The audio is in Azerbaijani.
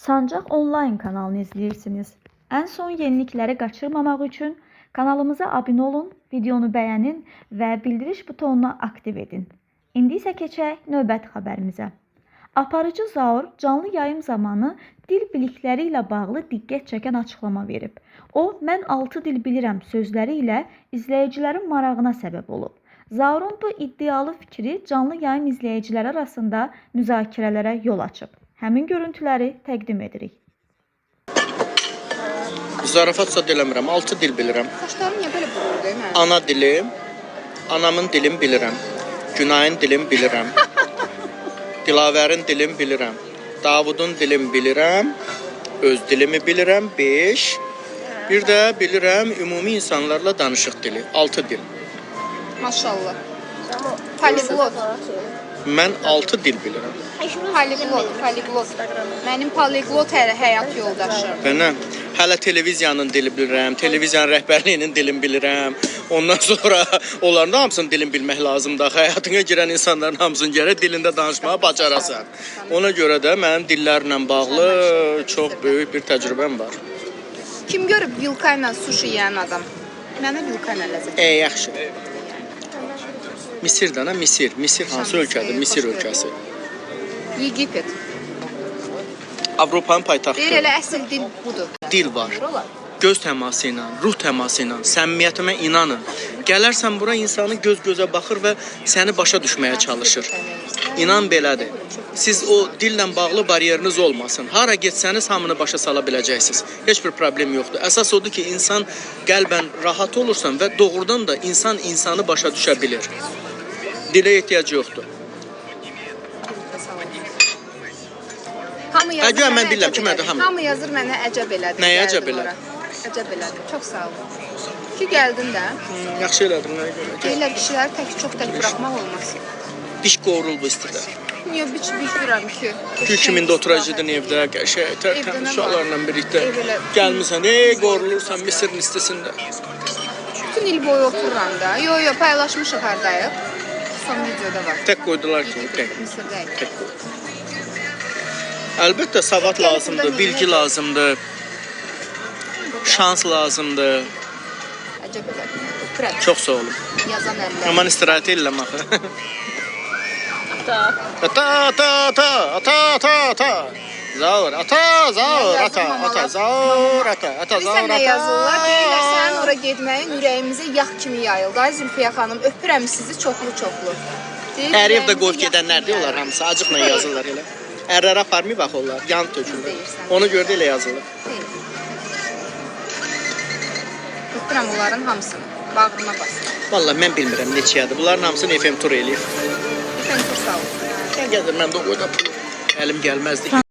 Sancaq Online kanalını izləyirsiniz. Ən son yenilikləri qaçırmamaq üçün kanalımıza abunə olun, videonu bəyənin və bildiriş butonunu aktiv edin. İndi isə keçək növbəti xəbərimizə. Aparıcı Zaur canlı yayım zamanı dil bilikləri ilə bağlı diqqət çəkən açıqlama verib. O, "Mən 6 dil bilirəm" sözləri ilə izləyicilərin marağına səbəb olub. Zaurun bu iddialı fikri canlı yayım izləyiciləri arasında müzakirələrə yol açıb. Həmin görüntüləri təqdim edirik. Zarafatsa deləmirəm, 6 dil bilirəm. Saçlarım niyə belə buruldu, değil mi? Ana dilim, anamın dilim bilirəm. Günayin dilim bilirəm. Dilavərin dilim bilirəm. Davudun dilim bilirəm. Öz dilimi bilirəm 5. Bir də bilirəm ümumi insanlarla danışıq dili 6 dil. Maşallah. Poliglot. Mən 6 dil bilirəm. Poliglot. Mənim poliglot həyat yoldaşım. Bənə hələ televiziyanın dili bilirəm, televiziyanın rəhbərliyinin dilini bilirəm. Ondan sonra onların da hamısının dilini bilmək lazımdır. Həyatına girən insanların hamısının gərək dilində danışmağı bacarasan. Ona görə də mənim dillərlə bağlı çox böyük bir təcrübəm var. Kim görüb vilka ilə sushi yeyən adam? Mənə vilka ilə ləzzət. Yaxşı. Misirdən, Misir. Misir hansı ölkədir? Misir ölkəsi. Yegipet. Avropanın paytaxtı. Deyir elə əsl dil budur. Dil var. Göz təması ilə, ruh təması ilə, səmimiyyətimə inanın. Gələrsən bura insanı göz-gözə baxır və səni başa düşməyə çalışır. İnan belədir. Siz o dillə bağlı bariyeriniz olmasın. Hara getsəniz hamını başa sala biləcəksiniz. Heç bir problem yoxdur. Əsas odur ki, insan qəlbən rahat olursan və doğrudan da insan insanı başa düşə bilir. Dilə ehtiyac yoxdur. Hamı yazır Əgər mən mənə bilirəm əcəb ki, məndə elədi. hamı. Hamı yazır mənə əcəb elədi. Nəyə Gəldim əcəb elədi? ora. Əcəb elədi. Çox sağ ol. Ki gəldin də. Yaxşı elədin, nəyə görə? Deyirlər kişiləri çox tək buraxmaq olmaz. Diş qovrul bu istidə. Niyə bilmirəm ki. Gül kimində oturacaqdın evdə, qəşəng, tərtəmiz uşaqlarla birlikdə. Gəlmisən, qorulursan Misirin istisində. Bütün il boyu otururam da. Yo, paylaşmışıq hardayıq. Son videoda var. Tək qoydular ki, tək. Misirdəyik. Tək qoy. Əlbəttə savad lazımdır, bilgi lazımdır, şans lazımdır. Əcəb elədi. Öpürəm. Çox sağ olun. Yazan əllər. Aman istirahət edirəm axı. Ata, ata. Zaur, ata, zaur, ata, zaur, ata, Bilirsən zaur, nə yazırlar? Deyirlər, ata. sənin ora getməyin ürəyimizə yağ kimi yayıldı. Ay Zülfiyə xanım, öpürəm sizi çoxlu-çoxlu. Hər evdə qoyub gedənlər deyirlər hamısı, acıqla yazırlar elə. Ərlərə aparmı bax onlar, yan tökürlər. Ona görə də elə yazılır. Öpürəm onların hamısını. Bağrıma basıram. Vallahi mən bilmirəm neçədir. Bunların hamısını FM tur eləyir. Sən çox sağ ol. Gəl gəlir, mən də o qoyda pulum. Əlim gəlməzdi.